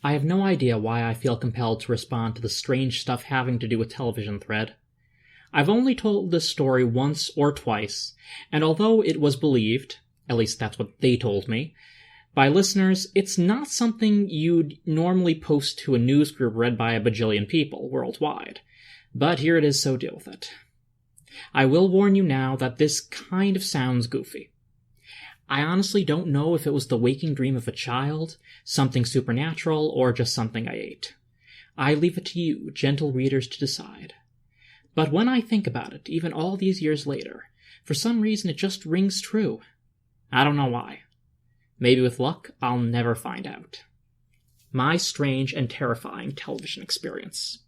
I have no idea why I feel compelled to respond to the strange stuff having to do with television thread. I've only told this story once or twice, and although it was believed, at least that's what they told me, by listeners, it's not something you'd normally post to a news group read by a bajillion people worldwide. But here it is, so deal with it. I will warn you now that this kind of sounds goofy. I honestly don't know if it was the waking dream of a child, something supernatural, or just something I ate. I leave it to you, gentle readers, to decide. But when I think about it, even all these years later, for some reason it just rings true. I don't know why. Maybe with luck, I'll never find out. My strange and terrifying television experience.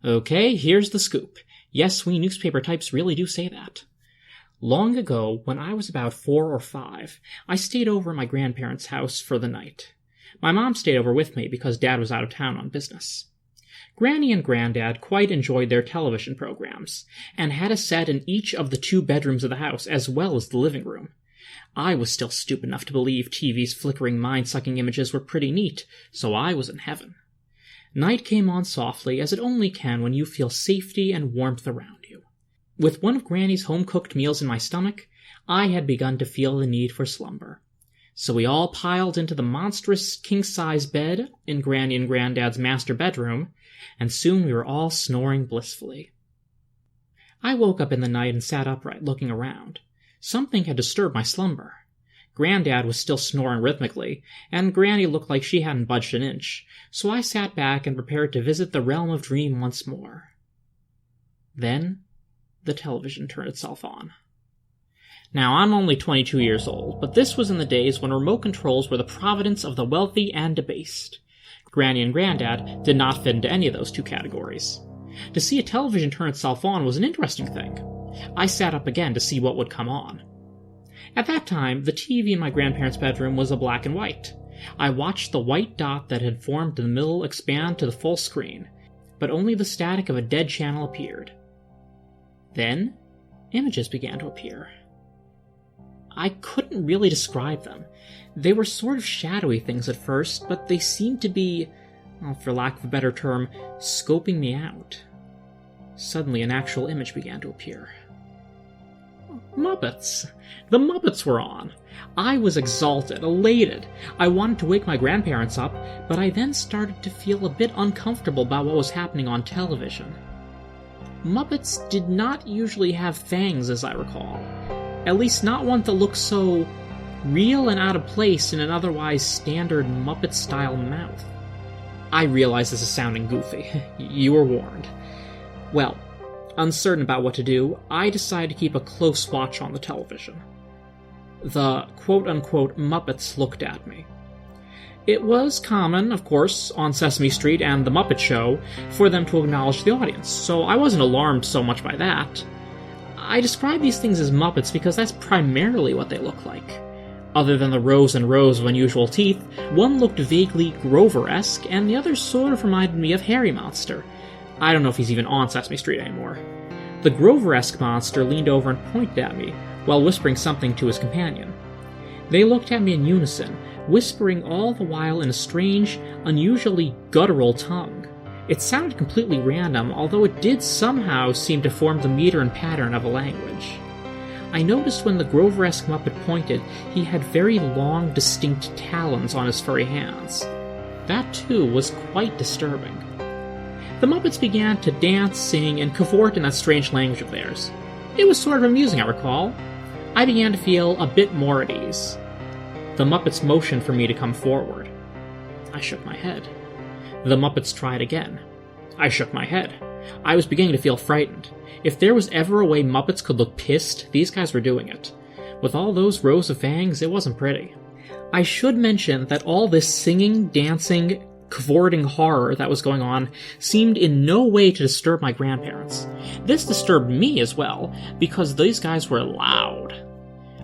Okay, here's the scoop. Yes, we newspaper types really do say that. Long ago, when I was about 4 or 5, I stayed over at my grandparents' house for the night. My mom stayed over with me because Dad was out of town on business. Granny and Granddad quite enjoyed their television programs, and had a set in each of the 2 bedrooms of the house as well as the living room. I was still stupid enough to believe TV's flickering mind-sucking images were pretty neat, so I was in heaven. Night came on softly, as it only can when you feel safety and warmth around you. With one of Granny's home-cooked meals in my stomach, I had begun to feel the need for slumber. So we all piled into the monstrous king-size bed in Granny and Granddad's master bedroom, and soon we were all snoring blissfully. I woke up in the night and sat upright, looking around. Something had disturbed my slumber. Granddad was still snoring rhythmically, and Granny looked like she hadn't budged an inch, so I sat back and prepared to visit the realm of dream once more. Then, the television turned itself on. Now, I'm only 22 years old, but this was in the days when remote controls were the providence of the wealthy and debased. Granny and Granddad did not fit into any of those 2 categories. To see a television turn itself on was an interesting thing. I sat up again to see what would come on. At that time, the TV in my grandparents' bedroom was a black and white. I watched the white dot that had formed in the middle expand to the full screen, but only the static of a dead channel appeared. Then, images began to appear. I couldn't really describe them. They were sort of shadowy things at first, but they seemed to be, well, for lack of a better term, scoping me out. Suddenly, an actual image began to appear. Muppets! The Muppets were on! I was exalted, elated. I wanted to wake my grandparents up, but I then started to feel a bit uncomfortable about what was happening on television. Muppets did not usually have fangs, as I recall. At least not one that looked so real and out of place in an otherwise standard Muppet-style mouth. I realize this is sounding goofy. You were warned. Well, uncertain about what to do, I decided to keep a close watch on the television. The quote-unquote Muppets looked at me. It was common, of course, on Sesame Street and The Muppet Show, for them to acknowledge the audience, so I wasn't alarmed so much by that. I describe these things as Muppets because that's primarily what they look like. Other than the rows and rows of unusual teeth, one looked vaguely Grover-esque, and the other sort of reminded me of Harry Monster. I don't know if he's even on Sesame Street anymore. The Grover-esque monster leaned over and pointed at me, while whispering something to his companion. They looked at me in unison, whispering all the while in a strange, unusually guttural tongue. It sounded completely random, although it did somehow seem to form the meter and pattern of a language. I noticed when the Grover-esque Muppet pointed, he had very long, distinct talons on his furry hands. That, too, was quite disturbing. The Muppets began to dance, sing, and cavort in that strange language of theirs. It was sort of amusing, I recall. I began to feel a bit more at ease. The Muppets motioned for me to come forward. I shook my head. The Muppets tried again. I shook my head. I was beginning to feel frightened. If there was ever a way Muppets could look pissed, these guys were doing it. With all those rows of fangs, it wasn't pretty. I should mention that all this singing, dancing, cavorting horror that was going on seemed in no way to disturb my grandparents. This disturbed me as well, because these guys were loud.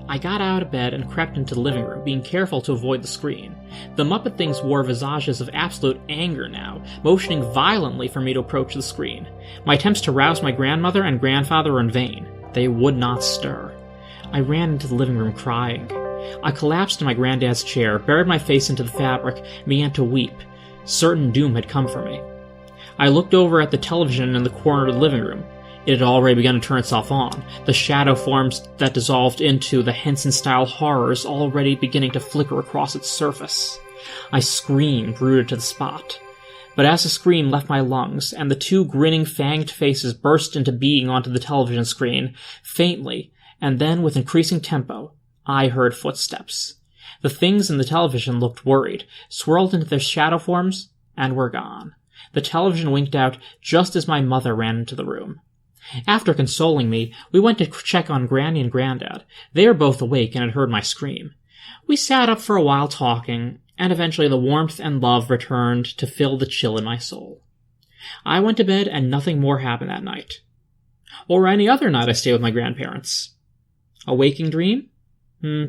I got out of bed and crept into the living room, being careful to avoid the screen. The Muppet things wore visages of absolute anger now, motioning violently for me to approach the screen. My attempts to rouse my grandmother and grandfather were in vain. They would not stir. I ran into the living room crying. I collapsed in my granddad's chair, buried my face into the fabric, and began to weep. Certain doom had come for me. I looked over at the television in the corner of the living room. It had already begun to turn itself on, the shadow forms that dissolved into the Henson-style horrors already beginning to flicker across its surface. I screamed, rooted to the spot. But as the scream left my lungs, and the two grinning, fanged faces burst into being onto the television screen, faintly, and then with increasing tempo, I heard footsteps. The things in the television looked worried, swirled into their shadow forms, and were gone. The television winked out just as my mother ran into the room. After consoling me, we went to check on Granny and Granddad. They were both awake and had heard my scream. We sat up for a while talking, and eventually the warmth and love returned to fill the chill in my soul. I went to bed and nothing more happened that night. Or any other night I stayed with my grandparents. A waking dream?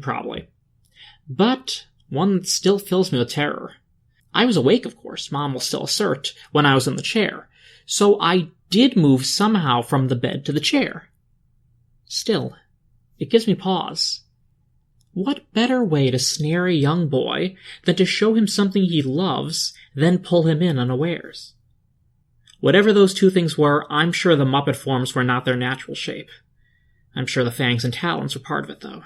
Probably. But one that still fills me with terror. I was awake, of course. Mom was still assert when I was in the chair. So I did move somehow from the bed to the chair. Still, it gives me pause. What better way to snare a young boy than to show him something he loves, then pull him in unawares? Whatever those two things were, I'm sure the Muppet forms were not their natural shape. I'm sure the fangs and talons were part of it, though.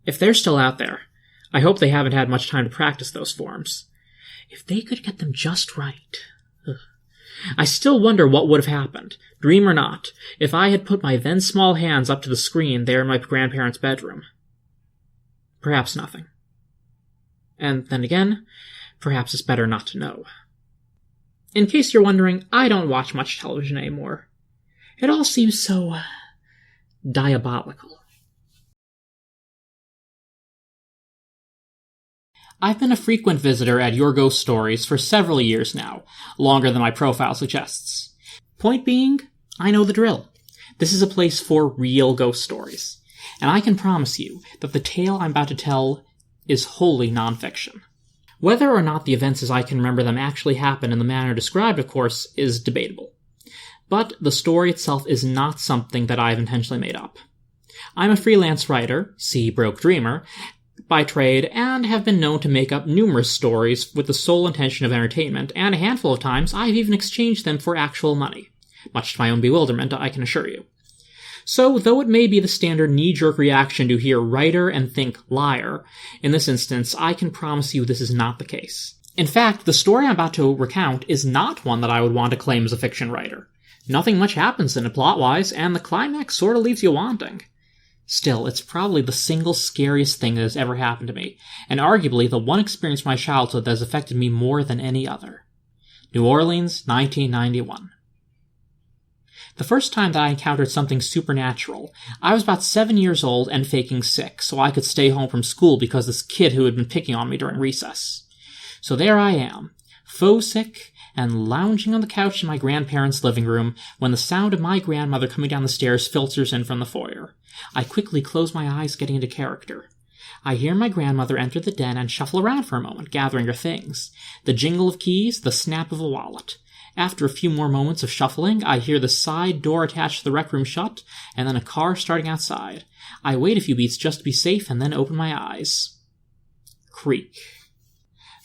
If they're still out there, I hope they haven't had much time to practice those forms. If they could get them just right. I still wonder what would have happened, dream or not, if I had put my then small hands up to the screen there in my grandparents' bedroom. Perhaps nothing. And then again, perhaps it's better not to know. In case you're wondering, I don't watch much television anymore. It all seems so diabolical. I've been a frequent visitor at Your Ghost Stories for several years now, longer than my profile suggests. Point being, I know the drill. This is a place for real ghost stories. And I can promise you that the tale I'm about to tell is wholly nonfiction. Whether or not the events as I can remember them actually happen in the manner described, of course, is debatable. But the story itself is not something that I've intentionally made up. I'm a freelance writer, see Broke Dreamer, by trade, and have been known to make up numerous stories with the sole intention of entertainment, and a handful of times I've even exchanged them for actual money. Much to my own bewilderment, I can assure you. So, though it may be the standard knee-jerk reaction to hear writer and think liar, in this instance, I can promise you this is not the case. In fact, the story I'm about to recount is not one that I would want to claim as a fiction writer. Nothing much happens in it plot-wise, and the climax sort of leaves you wanting. Still, it's probably the single scariest thing that has ever happened to me, and arguably the one experience of my childhood that has affected me more than any other. New Orleans, 1991. The first time that I encountered something supernatural, I was about 7 years old and faking sick, so I could stay home from school because this kid who had been picking on me during recess. So there I am, faux sick, and lounging on the couch in my grandparents' living room when the sound of my grandmother coming down the stairs filters in from the foyer. I quickly close my eyes, getting into character. I hear my grandmother enter the den and shuffle around for a moment, gathering her things. The jingle of keys, the snap of a wallet. After a few more moments of shuffling, I hear the side door attached to the rec room shut, and then a car starting outside. I wait a few beats just to be safe, and then open my eyes. Creak.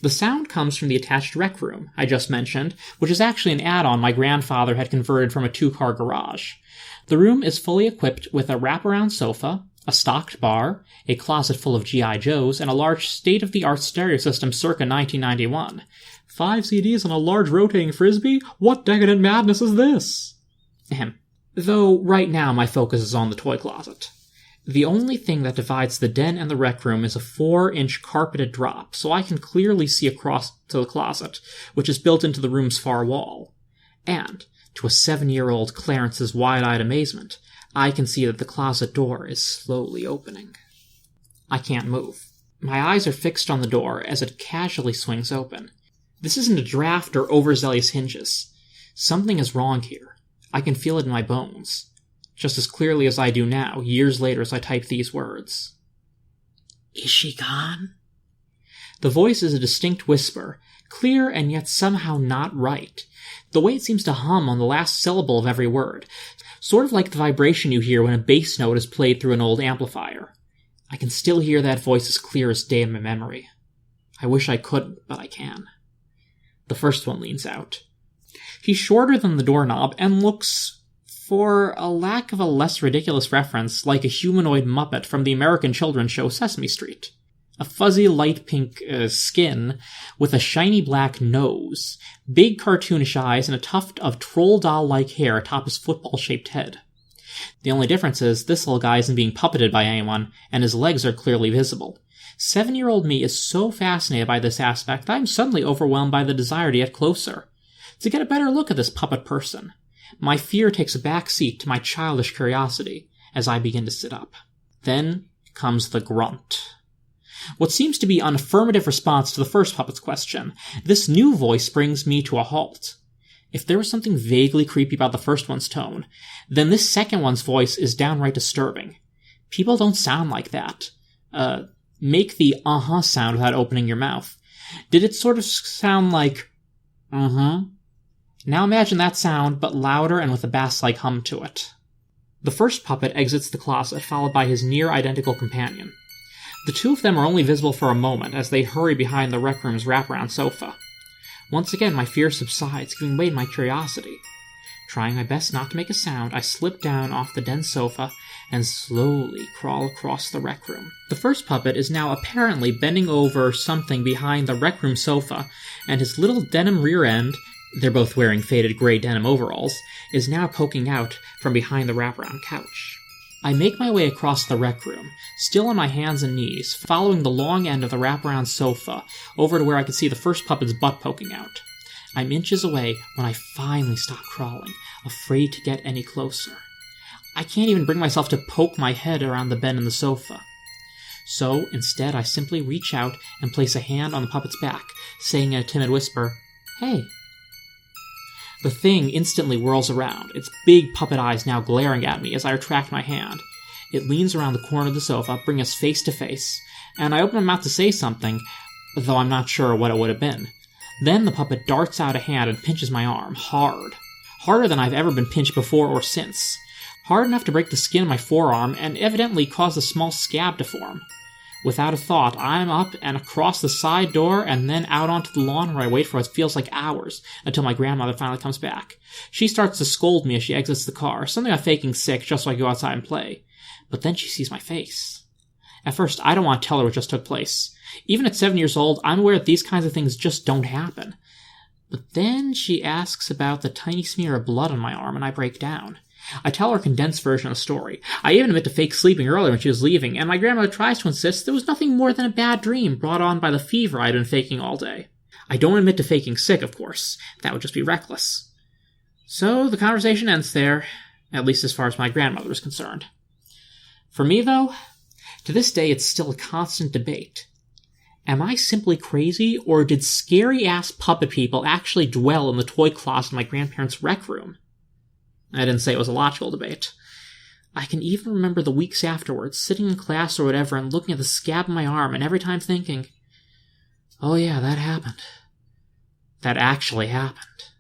The sound comes from the attached rec room I just mentioned, which is actually an add-on my grandfather had converted from a 2-car garage. The room is fully equipped with a wraparound sofa, a stocked bar, a closet full of G.I. Joes, and a large state-of-the-art stereo system circa 1991. 5 CDs and a large rotating frisbee? What decadent madness is this? Ahem. Though right now my focus is on the toy closet. The only thing that divides the den and the rec room is a 4-inch carpeted drop, so I can clearly see across to the closet, which is built into the room's far wall. And, to a 7-year-old Clarence's wide-eyed amazement, I can see that the closet door is slowly opening. I can't move. My eyes are fixed on the door as it casually swings open. This isn't a draft or overzealous hinges. Something is wrong here. I can feel it in my bones. Just as clearly as I do now, years later as I type these words. Is she gone? The voice is a distinct whisper, clear and yet somehow not right. The way it seems to hum on the last syllable of every word, sort of like the vibration you hear when a bass note is played through an old amplifier. I can still hear that voice as clear as day in my memory. I wish I couldn't, but I can. The first one leans out. He's shorter than the doorknob and looks, for a lack of a less ridiculous reference, like a humanoid Muppet from the American children's show Sesame Street. A fuzzy light pink skin with a shiny black nose, big cartoonish eyes, and a tuft of troll doll-like hair atop his football-shaped head. The only difference is this little guy isn't being puppeted by anyone, and his legs are clearly visible. 7-year-old me is so fascinated by this aspect that I'm suddenly overwhelmed by the desire to get closer, to get a better look at this puppet person. My fear takes a back seat to my childish curiosity as I begin to sit up. Then comes the grunt. What seems to be an affirmative response to the first puppet's question, this new voice brings me to a halt. If there was something vaguely creepy about the first one's tone, then this second one's voice is downright disturbing. People don't sound like that. Make the uh-huh sound without opening your mouth. Did it sort of sound like, mm-hmm? Now imagine that sound, but louder and with a bass-like hum to it. The first puppet exits the closet, followed by his near-identical companion. The two of them are only visible for a moment as they hurry behind the rec room's wraparound sofa. Once again, my fear subsides, giving way to my curiosity. Trying my best not to make a sound, I slip down off the dense sofa and slowly crawl across the rec room. The first puppet is now apparently bending over something behind the rec room sofa, and his little denim rear end, they're both wearing faded gray denim overalls, is now poking out from behind the wraparound couch. I make my way across the rec room, still on my hands and knees, following the long end of the wraparound sofa over to where I could see the first puppet's butt poking out. I'm inches away when I finally stop crawling, afraid to get any closer. I can't even bring myself to poke my head around the bend in the sofa. So, instead, I simply reach out and place a hand on the puppet's back, saying in a timid whisper, "Hey." The thing instantly whirls around, its big puppet eyes now glaring at me as I retract my hand. It leans around the corner of the sofa, bringing us face to face, and I open my mouth to say something, though I'm not sure what it would have been. Then the puppet darts out a hand and pinches my arm, hard. Harder than I've ever been pinched before or since. Hard enough to break the skin of my forearm and evidently cause a small scab to form. Without a thought, I'm up and across the side door and then out onto the lawn where I wait for what feels like hours until my grandmother finally comes back. She starts to scold me as she exits the car, something about faking sick just so I go outside and play. But then she sees my face. At first, I don't want to tell her what just took place. Even at 7 years old, I'm aware that these kinds of things just don't happen. But then she asks about the tiny smear of blood on my arm and I break down. I tell her a condensed version of the story. I even admit to fake sleeping earlier when she was leaving, and my grandmother tries to insist there was nothing more than a bad dream brought on by the fever I'd been faking all day. I don't admit to faking sick, of course. That would just be reckless. So the conversation ends there, at least as far as my grandmother is concerned. For me, though, to this day it's still a constant debate. Am I simply crazy, or did scary-ass puppet people actually dwell in the toy closet in my grandparents' rec room? I didn't say it was a logical debate. I can even remember the weeks afterwards, sitting in class or whatever and looking at the scab on my arm and every time thinking, oh yeah, that happened. That actually happened.